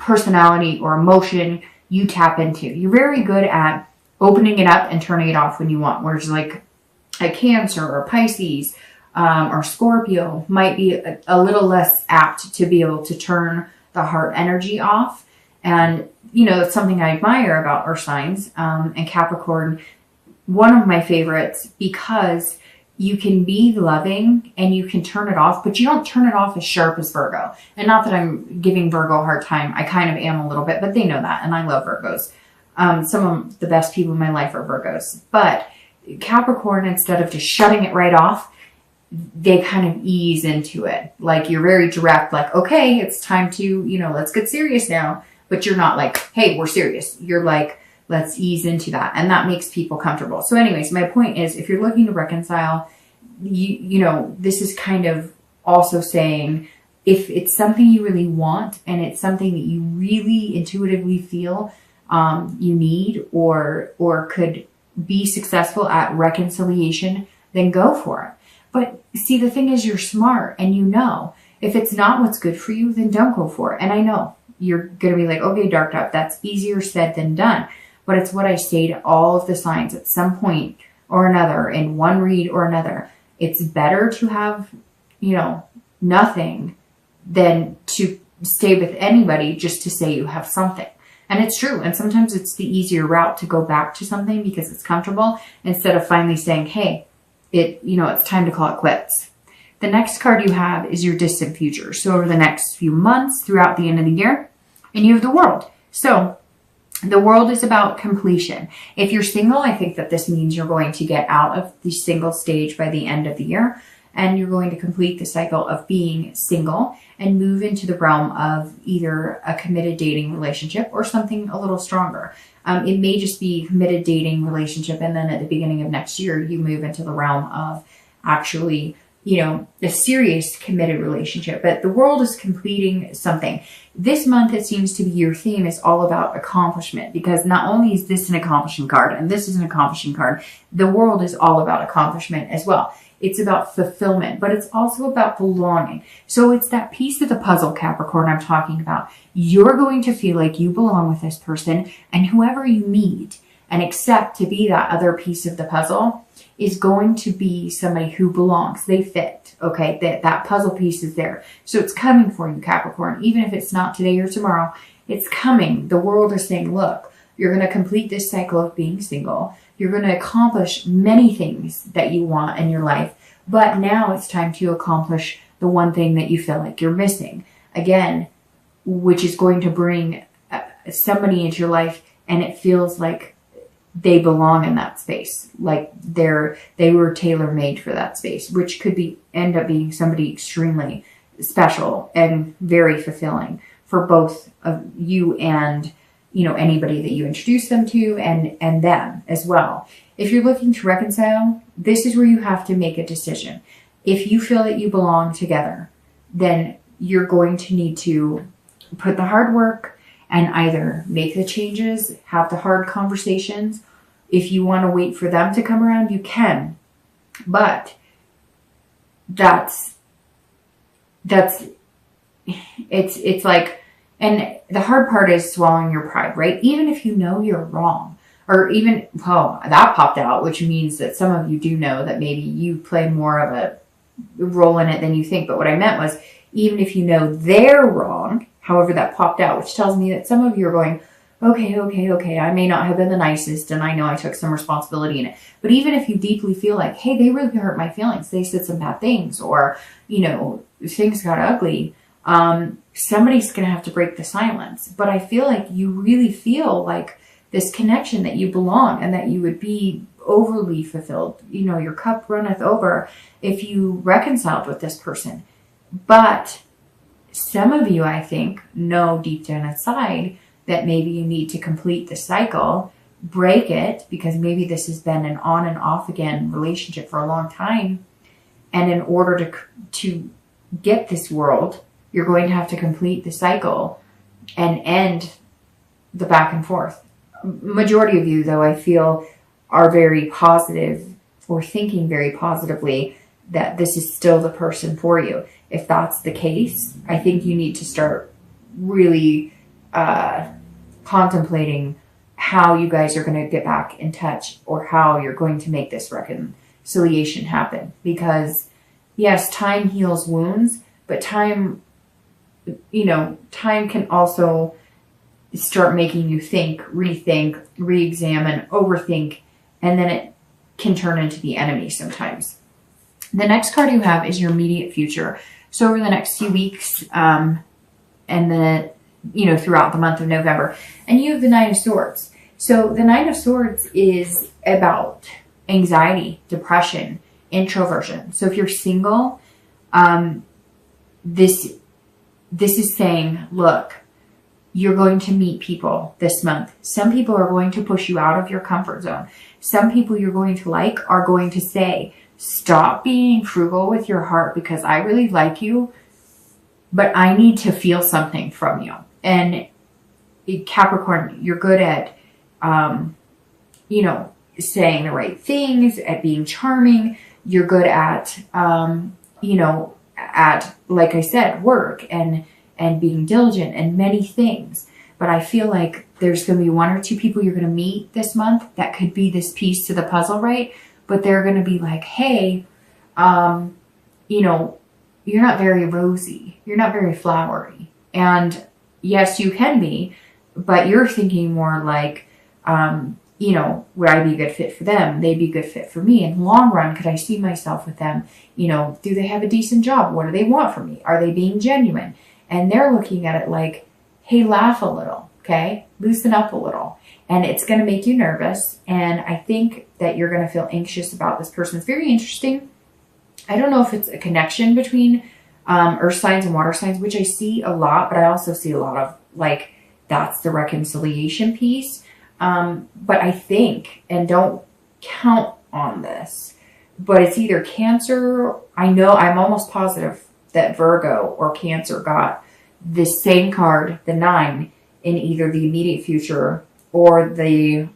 personality or emotion you tap into. You're very good at opening it up and turning it off when you want. Whereas like a Cancer or Pisces or Scorpio might be a little less apt to be able to turn the heart energy off. And, you know, it's something I admire about our signs. And Capricorn, one of my favorites, because you can be loving and you can turn it off, but you don't turn it off as sharp as Virgo. And not that I'm giving Virgo a hard time. I kind of am a little bit, but they know that. And I love Virgos. Some of the best people in my life are Virgos. But Capricorn, instead of just shutting it right off, they kind of ease into it. Like you're very direct, like, okay, it's time to, you know, let's get serious now. But you're not like, hey, we're serious. You're like, let's ease into that. And that makes people comfortable. So anyways, my point is, if you're looking to reconcile, you know, this is kind of also saying, if it's something you really want and it's something that you really intuitively feel you need or could be successful at reconciliation, then go for it. But see, the thing is, you're smart and you know, if it's not what's good for you, then don't go for it. And I know you're going to be like, okay, Dark Dove, that's easier said than done. But it's what I say to all of the signs at some point or another, in one read or another. It's better to have, you know, nothing than to stay with anybody just to say you have something. And it's true. And sometimes it's the easier route to go back to something because it's comfortable, instead of finally saying, hey, it's time to call it quits. The next card you have is your distant future. So over the next few months, throughout the end of the year, and you have the World. So the World is about completion. If you're single, I think that this means you're going to get out of the single stage by the end of the year, and you're going to complete the cycle of being single and move into the realm of either a committed dating relationship or something a little stronger. It may just be committed dating relationship, and then at the beginning of next year, you move into the realm of actually, you know, a serious committed relationship. But the World is completing something. This month, it seems to be your theme is all about accomplishment, because not only is this an accomplishing card and this is an accomplishing card, the World is all about accomplishment as well. It's about fulfillment, but it's also about belonging. So it's that piece of the puzzle, Capricorn, I'm talking about. You're going to feel like you belong with this person, and whoever you meet and accept to be that other piece of the puzzle is going to be somebody who belongs. They fit, okay? That puzzle piece is there. So it's coming for you, Capricorn. Even if it's not today or tomorrow, it's coming. The World is saying, look, you're going to complete this cycle of being single. You're going to accomplish many things that you want in your life. But now it's time to accomplish the one thing that you feel like you're missing. Again, which is going to bring somebody into your life, and it feels like they belong in that space. Like they were tailor-made for that space, which could end up being somebody extremely special and very fulfilling for both of you and, you know, anybody that you introduce them to and them as well. If you're looking to reconcile, this is where you have to make a decision. If you feel that you belong together, then you're going to need to put the hard work and either make the changes, have the hard conversations. If you want to wait for them to come around, you can. But it's like, and the hard part is swallowing your pride, right? Even if you know you're wrong, or even, oh, that popped out, which means that some of you do know that maybe you play more of a role in it than you think. But what I meant was, even if you know they're wrong, however that popped out, which tells me that some of you are going, okay, I may not have been the nicest, and I know I took some responsibility in it. But even if you deeply feel like, hey, they really hurt my feelings, they said some bad things, or, you know, things got ugly, somebody's going to have to break the silence. But I feel like you really feel like this connection, that you belong and that you would be overly fulfilled. You know, your cup runneth over if you reconciled with this person. But some of you, I think, know deep down inside that maybe you need to complete the cycle, break it, because maybe this has been an on and off again relationship for a long time. And in order to get this World, you're going to have to complete the cycle and end the back and forth. Majority of you, though, I feel are very positive or thinking very positively that this is still the person for you. If that's the case, I think you need to start really contemplating how you guys are going to get back in touch or how you're going to make this reconciliation happen. Because yes, time heals wounds, but time can also start making you think, rethink, re-examine, overthink, and then it can turn into the enemy sometimes. The next card you have is your immediate future. So over the next few weeks, and then, throughout the month of November, and you have the Nine of Swords. So the Nine of Swords is about anxiety, depression, introversion. So if you're single, this is saying, look, you're going to meet people this month. Some people are going to push you out of your comfort zone. Some people you're going to like are going to say, stop being frugal with your heart because I really like you, but I need to feel something from you. And Capricorn, you're good at, saying the right things, at being charming. You're good at, like I said, work and being diligent and many things. But I feel like there's going to be one or two people you're going to meet this month that could be this piece to the puzzle, right? But they're going to be like, hey, you're not very rosy. You're not very flowery. And yes, you can be, but you're thinking more like, would I be a good fit for them? They'd be a good fit for me. In the long run, could I see myself with them? Do they have a decent job? What do they want from me? Are they being genuine? And they're looking at it like, hey, laugh a little, okay? Loosen up a little. And it's going to make you nervous. And I think that you're going to feel anxious about this person. It's very interesting. I don't know if it's a connection between earth signs and water signs, which I see a lot, but I also see a lot of like, that's the reconciliation piece. But I think, and don't count on this, but it's either Cancer. I'm almost positive that Virgo or Cancer got the same card, the 9, in either the immediate future or the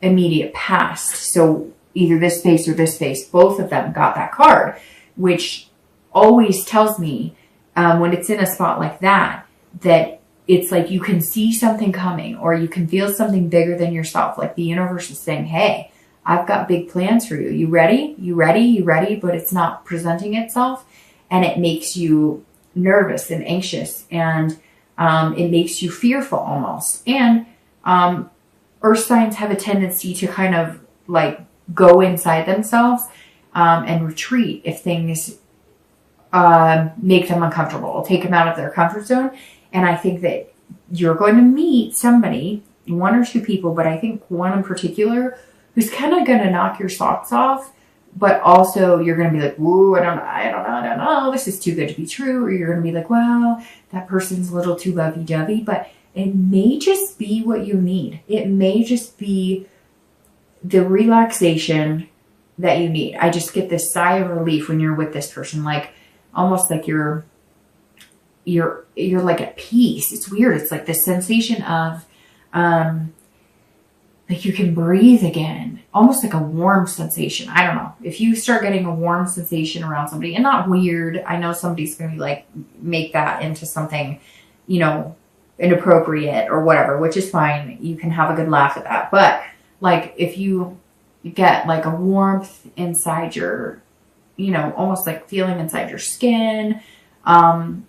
immediate past. So either this face or this face, both of them got that card, which always tells me when it's in a spot like that, that it's like you can see something coming or you can feel something bigger than yourself. Like the universe is saying, hey, I've got big plans for you. You ready? You ready? You ready? But it's not presenting itself. And it makes you nervous and anxious. And it makes you fearful almost. And earth signs have a tendency to kind of like go inside themselves and retreat if things make them uncomfortable. It'll take them out of their comfort zone. And I think that you're going to meet somebody, one or two people, but I think one in particular who's kind of going to knock your socks off, but also you're going to be like, whoa, I don't know, this is too good to be true. Or you're going to be like, well, that person's a little too lovey-dovey, but it may just be what you need. It may just be the relaxation that you need. I just get this sigh of relief when you're with this person, like almost like you're like at peace. It's weird. It's like this sensation of, like you can breathe again, almost like a warm sensation. I don't know. If you start getting a warm sensation around somebody, and not weird, I know somebody's going to be like, make that into something, inappropriate or whatever, which is fine. You can have a good laugh at that. But like, if you get like a warmth inside your, almost like feeling inside your skin,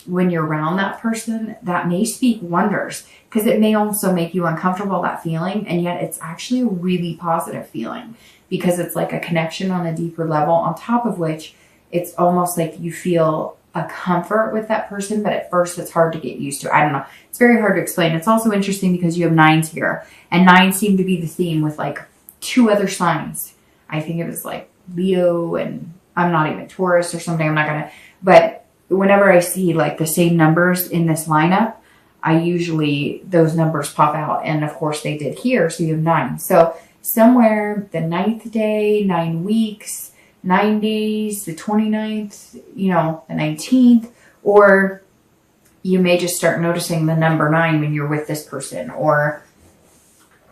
when you're around that person, that may speak wonders, because it may also make you uncomfortable, that feeling, and yet it's actually a really positive feeling because it's like a connection on a deeper level, on top of which it's almost like you feel a comfort with that person, but at first it's hard to get used to. I don't know. It's very hard to explain. It's also interesting because you have 9s here, and 9s seem to be the theme with like 2 other signs. I think it was like Leo, and I'm not even Taurus or something. I'm not going to, but whenever I see like the same numbers in this lineup, those numbers pop out. And of course they did here. So you have 9. So somewhere the 9th day, 9 weeks, 9 days, the 29th, the 19th, or you may just start noticing the number 9 when you're with this person, or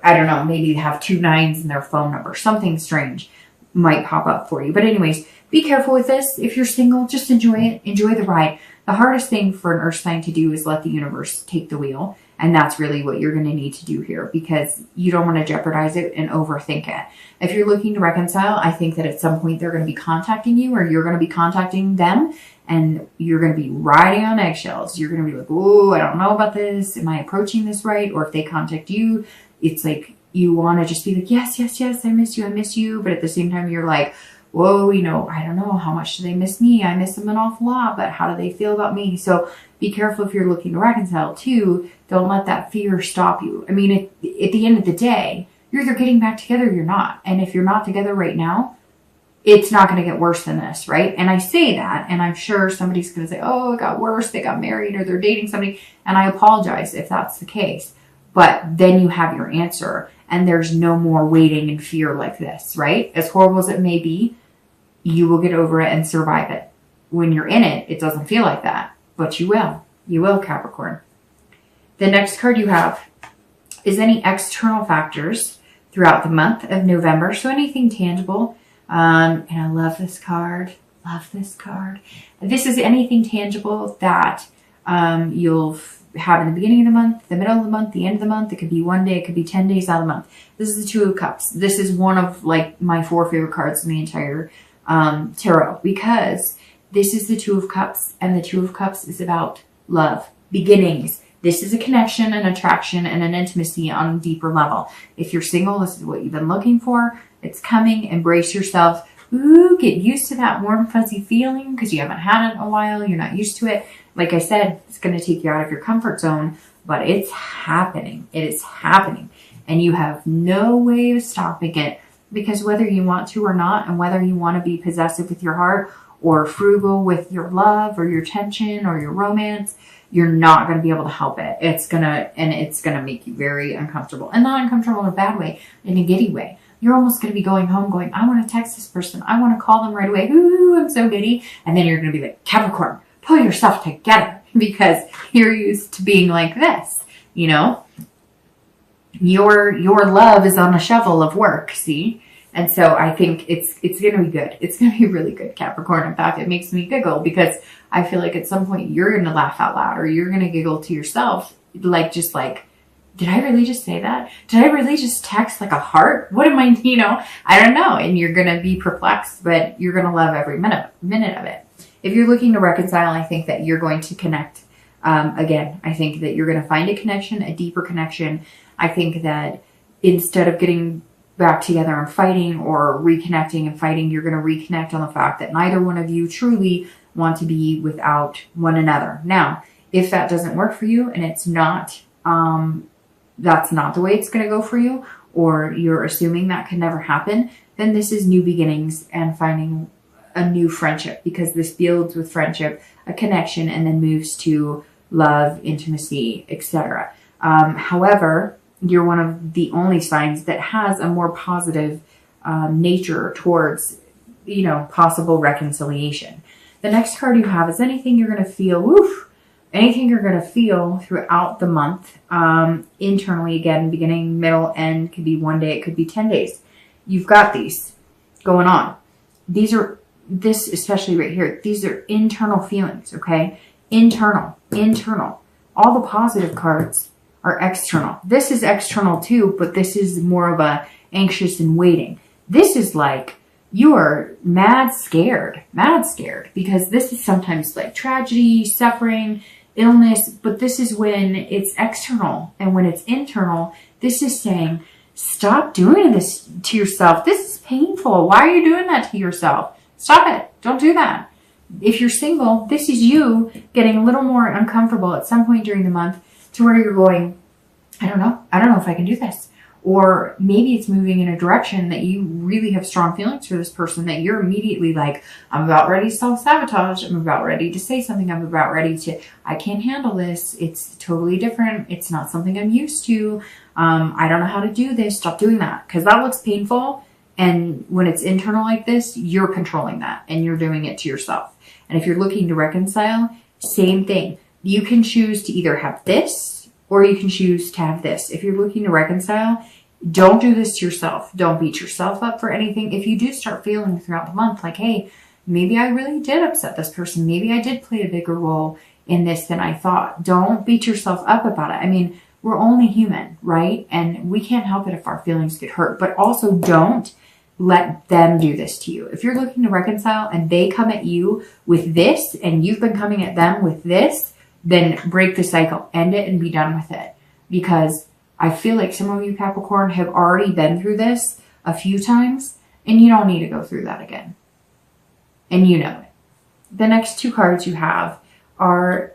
I don't know, maybe you have 2 9s in their phone number. Something strange might pop up for you. But anyways, be careful with this. If you're single, just enjoy it. Enjoy the ride. The hardest thing for an earth sign to do is let the universe take the wheel. And that's really what you're going to need to do here, because you don't want to jeopardize it and overthink it. If you're looking to reconcile, I think that at some point they're going to be contacting you, or you're going to be contacting them, and you're going to be riding on eggshells. You're going to be like, oh, I don't know about this. Am I approaching this right? Or if they contact you, it's like you want to just be like, yes, yes, yes, I miss you, I miss you. But at the same time, you're like, whoa, you know, I don't know, how much do they miss me? I miss them an awful lot, but how do they feel about me? So be careful if you're looking to reconcile too. Don't let that fear stop you. I mean, at the end of the day, you're either getting back together or you're not. And if you're not together right now, it's not going to get worse than this, right? And I say that, and I'm sure somebody's going to say, oh, it got worse. They got married or they're dating somebody. And I apologize if that's the case. But then you have your answer, and there's no more waiting in fear like this, right? As horrible as it may be, you will get over it and survive it. When you're in it, it doesn't feel like that, but you will. You will, Capricorn. The next card you have is any external factors throughout the month of November. So anything tangible. And I love this card. Love this card. This is anything tangible that you'll have in the beginning of the month, the middle of the month, the end of the month. It could be one day. It could be 10 days out of the month. This is the Two of Cups. This is one of like my 4 favorite cards in the entire tarot, because this is the Two of Cups, and the Two of Cups is about love, beginnings. This is a connection, an attraction, and an intimacy on a deeper level. If you're single, this is what you've been looking for. It's coming. Embrace yourself. Ooh, get used to that warm, fuzzy feeling, because you haven't had it in a while. You're not used to it. Like I said, it's going to take you out of your comfort zone, but it's happening. It is happening, and you have no way of stopping it. Because whether you want to or not, and whether you want to be possessive with your heart or frugal with your love or your tension or your romance, you're not going to be able to help it. It's going to make you very uncomfortable, and not uncomfortable in a bad way, in a giddy way. You're almost going to be going home going, I want to text this person. I want to call them right away. Ooh, I'm so giddy. And then you're going to be like, Capricorn, pull yourself together, because you're used to being like this, you know? Your love is on a shovel of work, see? And so I think it's going to be good. It's going to be really good, Capricorn. In fact, it makes me giggle, because I feel like at some point you're going to laugh out loud, or you're going to giggle to yourself. Like, just like, did I really just say that? Did I really just text like a heart? What am I, you know? I don't know. And you're going to be perplexed, but you're going to love every minute of it. If you're looking to reconcile, I think that you're going to connect. Again, I think that you're going to find a connection, a deeper connection. I think that instead of getting back together and fighting, or reconnecting and fighting, you're going to reconnect on the fact that neither one of you truly want to be without one another. Now, if that doesn't work for you, and it's not, that's not the way it's going to go for you, or you're assuming that could never happen, then this is new beginnings and finding a new friendship, because this builds with friendship, a connection, and then moves to love, intimacy, etc. However, you're one of the only signs that has a more positive nature towards, you know, possible reconciliation. The next card you have is anything you're going to feel, anything you're going to feel throughout the month, internally, again, beginning, middle, end. Could be one day, it could be 10 days. You've got these going on. This especially right here, these are internal feelings, okay? Internal. All the positive cards are external. This is external too, but this is more of a anxious and waiting. This is like you are mad scared, because this is sometimes like tragedy, suffering, illness, but this is when it's external. And when it's internal, this is saying, stop doing this to yourself. This is painful. Why are you doing that to yourself? Stop it. Don't do that. If you're single, this is you getting a little more uncomfortable at some point during the month, to where you're going, I don't know if I can do this. Or maybe it's moving in a direction that you really have strong feelings for this person, that you're immediately like, I'm about ready to self-sabotage. I'm about ready to say something. I'm about ready to, I can't handle this. It's totally different. It's not something I'm used to. I don't know how to do this. Stop doing that, because that looks painful. And when it's internal like this, you're controlling that, and you're doing it to yourself. And if you're looking to reconcile, same thing. You can choose to either have this, or you can choose to have this. If you're looking to reconcile, don't do this to yourself. Don't beat yourself up for anything. If you do start feeling throughout the month like, hey, maybe I really did upset this person. Maybe I did play a bigger role in this than I thought. Don't beat yourself up about it. I mean, we're only human, right? And we can't help it if our feelings get hurt, but also don't let them do this to you. If you're looking to reconcile and they come at you with this and you've been coming at them with this, then break the cycle, end it and be done with it. Because I feel like some of you Capricorn have already been through this a few times and you don't need to go through that again. And you know it. The next two cards you have are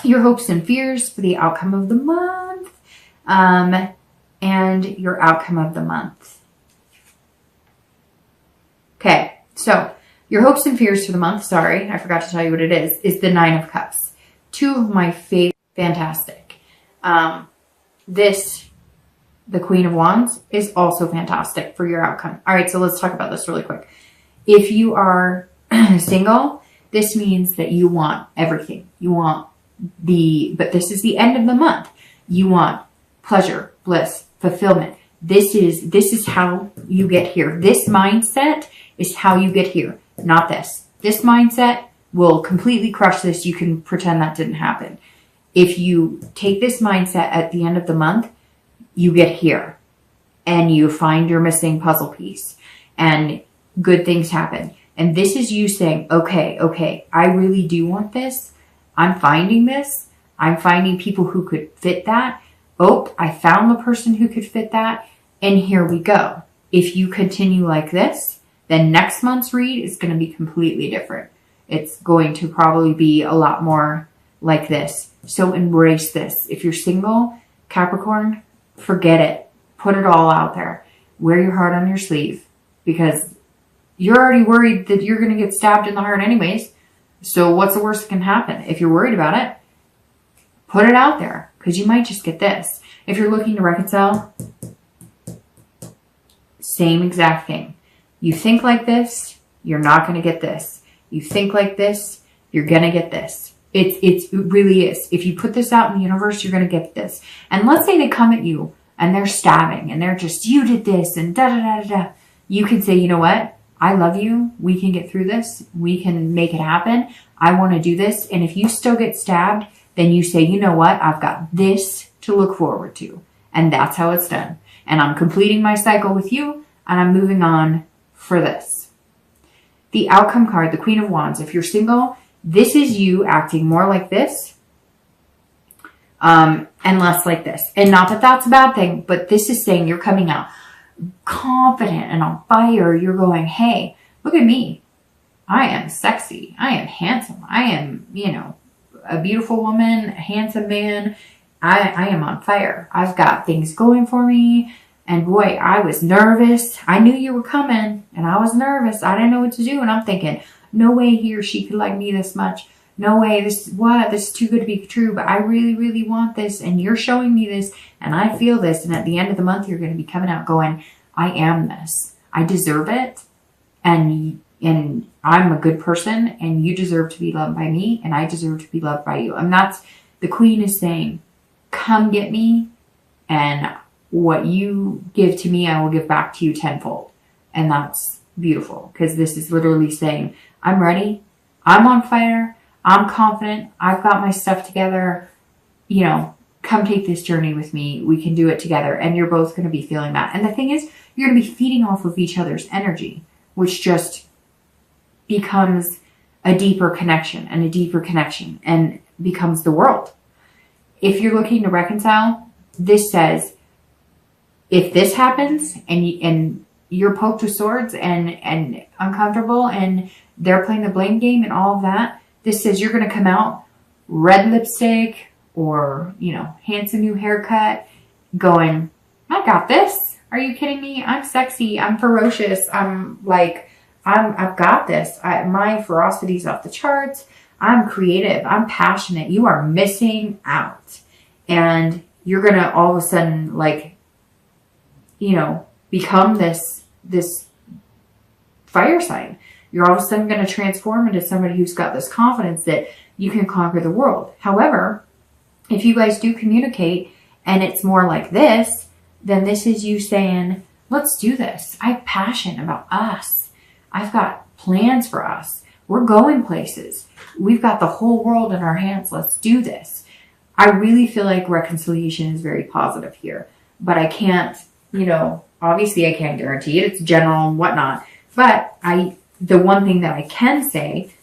your hopes and fears for the outcome of the month and your outcome of the month. Okay, so your hopes and fears for the month, sorry, I forgot to tell you what it is the Nine of Cups. Two of my favorite, fantastic. The Queen of Wands is also fantastic for your outcome. All right, so let's talk about this really quick. If you are single, this means that you want everything. You want but this is the end of the month. You want pleasure, bliss, fulfillment. This is how you get here. This mindset is how you get here, not this. This mindset will completely crush this. You can pretend that didn't happen. If you take this mindset at the end of the month, you get here and you find your missing puzzle piece and good things happen. And this is you saying, okay, I really do want this. I'm finding this. I'm finding people who could fit that. Oh, I found the person who could fit that. And here we go. If you continue like this, then next month's read is going to be completely different. It's going to probably be a lot more like this. So embrace this. If you're single, Capricorn, forget it. Put it all out there. Wear your heart on your sleeve because you're already worried that you're going to get stabbed in the heart anyways. So what's the worst that can happen? If you're worried about it, put it out there because you might just get this. If you're looking to reconcile, same exact thing. You think like this, you're not going to get this. You think like this, you're going to get this. It really is. If you put this out in the universe, you're going to get this. And let's say they come at you and they're stabbing and they're just, you did this and da-da-da-da-da. You can say, you know what? I love you. We can get through this. We can make it happen. I want to do this. And if you still get stabbed, then you say, you know what? I've got this to look forward to. And that's how it's done. And I'm completing my cycle with you and I'm moving on for this. The outcome card, the Queen of Wands. If you're single, this is you acting more like this and less like this. And not that that's a bad thing, but this is saying you're coming out confident and on fire. You're going, hey, look at me. I am sexy. I am handsome. I am, a beautiful woman, a handsome man. I am on fire. I've got things going for me. And boy, I was nervous. I knew you were coming and I was nervous. I didn't know what to do. And I'm thinking, no way he or she could like me this much. No way. This is too good to be true. But I really, really want this. And you're showing me this. And I feel this. And at the end of the month, you're going to be coming out going, I am this. I deserve it. And I'm a good person. And you deserve to be loved by me. And I deserve to be loved by you. And that's, the Queen is saying, come get me. And what you give to me, I will give back to you tenfold. And that's beautiful. Because this is literally saying, I'm ready. I'm on fire. I'm confident. I've got my stuff together. Come take this journey with me. We can do it together. And you're both going to be feeling that. And the thing is, you're going to be feeding off of each other's energy, which just becomes a deeper connection and a deeper connection and becomes the world. If you're looking to reconcile, this says, if this happens and you're poked with swords and uncomfortable and they're playing the blame game and all of that, this says you're going to come out red lipstick or, handsome new haircut going, I got this. Are you kidding me? I'm sexy. I'm ferocious. I've got this. My ferocity's off the charts. I'm creative. I'm passionate. You are missing out. And you're going to all of a sudden become this fire sign. You're all of a sudden going to transform into somebody who's got this confidence that you can conquer the world. However, if you guys do communicate and it's more like this, then this is you saying, let's do this. I have passion about us. I've got plans for us. We're going places. We've got the whole world in our hands. Let's do this. I really feel like reconciliation is very positive here, but I can't, obviously I can't guarantee it. It's general and whatnot. But the one thing that I can say